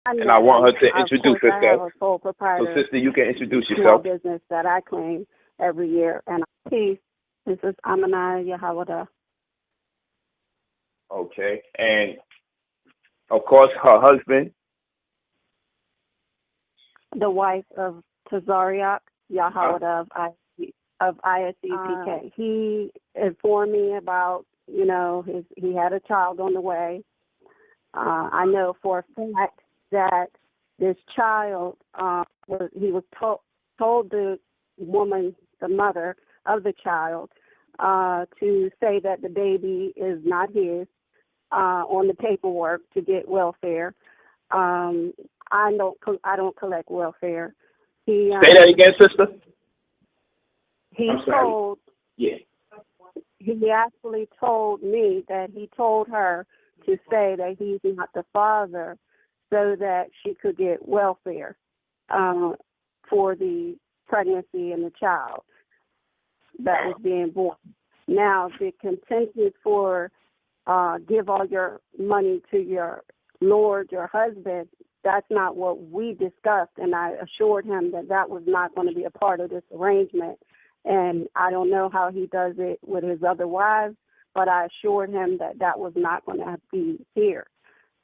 I and I know want her that, to of introduce course, I have herself. a sole So, proprietor sister, you can introduce small yourself. business that I claim every year. And peace. This is Amana Yahawada. Okay. And, of course, her husband. The wife of Tazariwack, Yahawada of ISUPK. He informed me about, he had a child on the way. I know for a fact that this child, he was told the woman, the mother of the child, to say that the baby is not his on the paperwork to get welfare. I don't collect welfare. Say that again, sister. He actually told me that he told her to say that he's not the father so that she could get welfare for the pregnancy and the child that was being born. Now, the consensus for give all your money to your Lord, your husband, that's not what we discussed, and I assured him that that was not going to be a part of this arrangement. And I don't know how he does it with his other wives, but I assured him that that was not going to be here.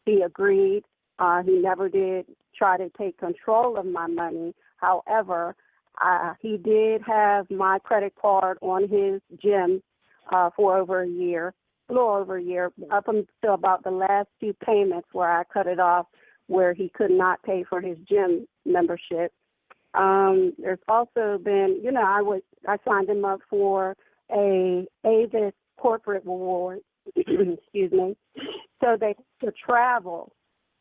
He agreed. He never did try to take control of my money. However, he did have my credit card on his gym for over a year, a little over a year, up until about the last few payments where I cut it off, where he could not pay for his gym membership. There's also been, I signed him up for a Avis corporate reward, excuse me, so that to travel,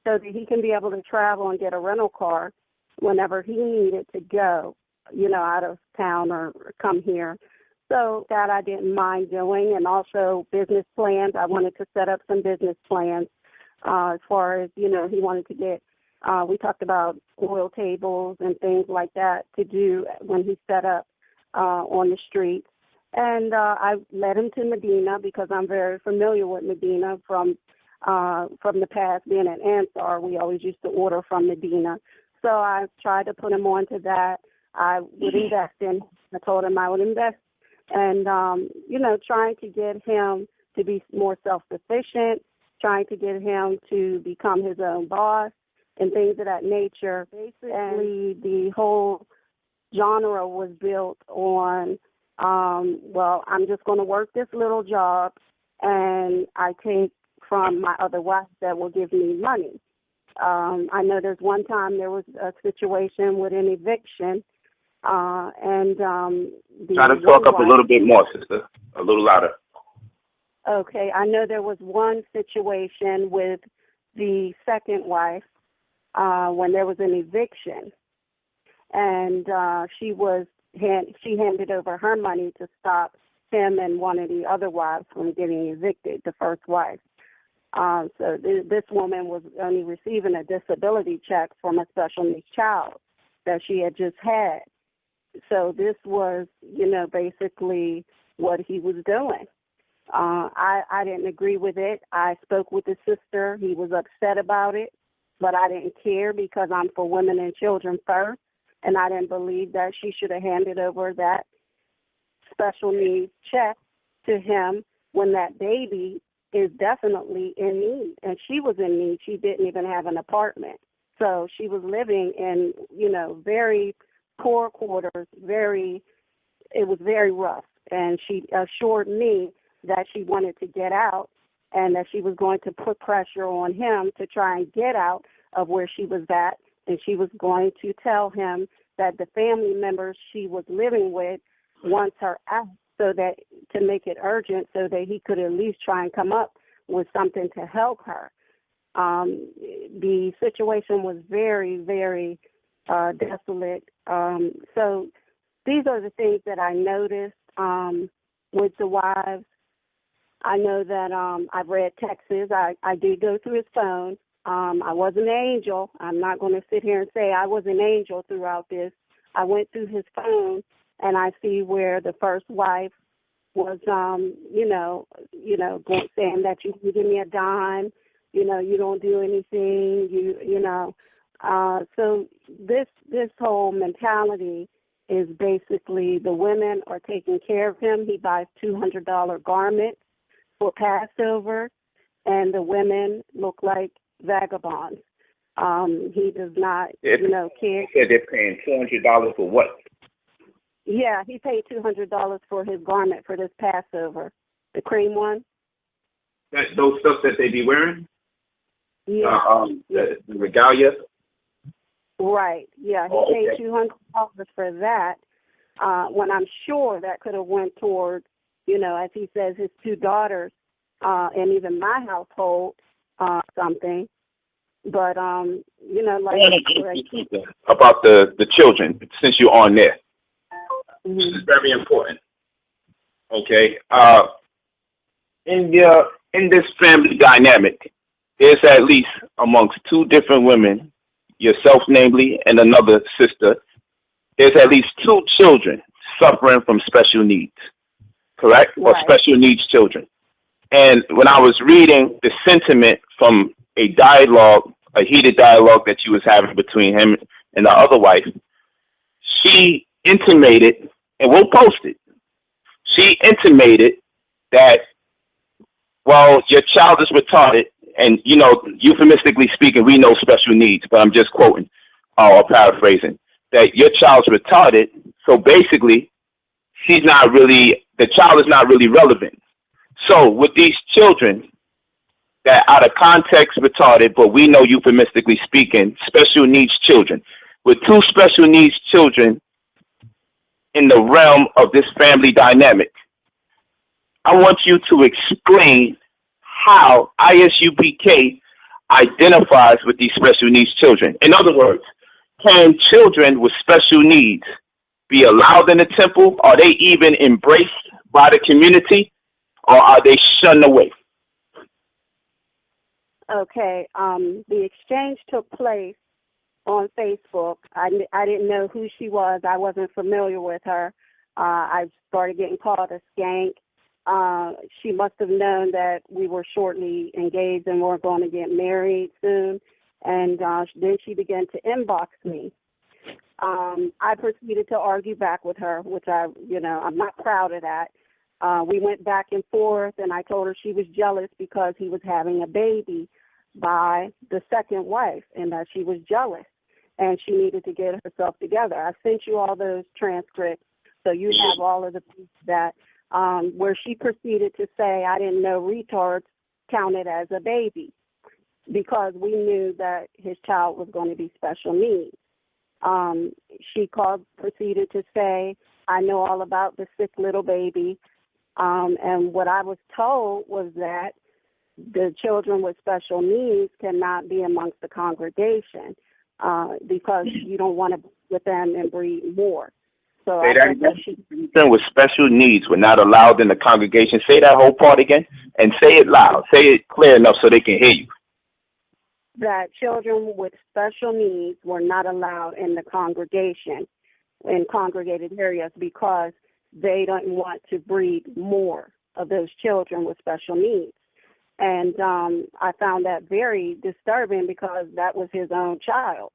so that he can be able to travel and get a rental car whenever he needed to go, out of town or come here. So that I didn't mind doing, and also business plans. I wanted to set up some business plans as far as, he wanted to get, we talked about oil tables and things like that to do when he set up on the streets. And I led him to Medina because I'm very familiar with Medina from the past. Being at Ansar, we always used to order from Medina. So I tried to put him onto that. I would invest in. I told him I would invest. And, trying to get him to be more self-sufficient, trying to get him to become his own boss and things of that nature. Basically, the whole genre was built on, I'm just going to work this little job and I take from my other wife that will give me money. I know there's one time there was a situation with an eviction. Try to talk up a little bit more, sister. A little louder. Okay. I know there was one situation with the second wife when there was an eviction, and she handed over her money to stop him and one of the other wives from getting evicted, the first wife. So this woman was only receiving a disability check from a special needs child that she had just had. So this was, basically what he was doing. I didn't agree with it. I spoke with the sister. He was upset about it, but I didn't care because I'm for women and children first, and I didn't believe that she should have handed over that special needs check to him when that baby is definitely in need. And she was in need. She didn't even have an apartment. So she was living in, very poor quarters, it was very rough. And she assured me that she wanted to get out and that she was going to put pressure on him to try and get out of where she was at. And she was going to tell him that the family members she was living with wants her out, so that to make it urgent so that he could at least try and come up with something to help her. The situation was very, very desolate. So these are the things that I noticed with the wives. I know that I've read texts. I did go through his phone. I was an angel. I'm not going to sit here and say I was an angel throughout this. I went through his phone, and I see where the first wife was, saying that you can give me a dime, you don't do anything, so this whole mentality is basically the women are taking care of him. He buys $200 garments for Passover, and the women look like vagabonds. He does not, care. You said they're paying $200 for what? Yeah, he paid $200 for his garment for this Passover, the cream one. That's those stuff that they be wearing? Yeah. The regalia? Right. Yeah, he paid $200 for that. When I'm sure that could have went toward, as he says, his two daughters, and even my household, something. But about the children, since you're on there. Mm-hmm. This is very important. Okay. In this family dynamic, there's at least amongst two different women, yourself namely, and another sister, there's at least two children suffering from special needs, correct? Right. Or special needs children. And when I was reading the sentiment from a heated dialogue that you was having between him and the other wife, she intimated, and we'll post it, she intimated that, well, your child is retarded, and, euphemistically speaking, we know special needs, but I'm just quoting or paraphrasing, that your child's retarded, so basically, the child is not really relevant. So with these children that out of context retarded, but we know euphemistically speaking, special needs children, with two special needs children in the realm of this family dynamic, I want you to explain how ISUPK identifies with these special needs children. In other words, can children with special needs be allowed in the temple? Are they even embraced by the community, or are they shunned away? Okay, the exchange took place on Facebook. I didn't know who she was. I wasn't familiar with her. I started getting called a skank. She must have known that we were shortly engaged and we're going to get married soon. And then she began to inbox me. I proceeded to argue back with her, which I'm not proud of that. We went back and forth, and I told her she was jealous because he was having a baby by the second wife, and that she was jealous, and she needed to get herself together. I sent you all those transcripts, so you have all of the proof that where she proceeded to say, I didn't know retards counted as a baby, because we knew that his child was going to be special needs. She proceeded to say, I know all about the sick little baby. And what I was told was that the children with special needs cannot be amongst the congregation because you don't want to be with them and breed more. So children with special needs were not allowed in the congregation. Say that whole part again, and say it loud. Say it clear enough so they can hear you. That children with special needs were not allowed in the congregation, in congregated areas, because they don't want to breed more of those children with special needs. And I found that very disturbing because that was his own child.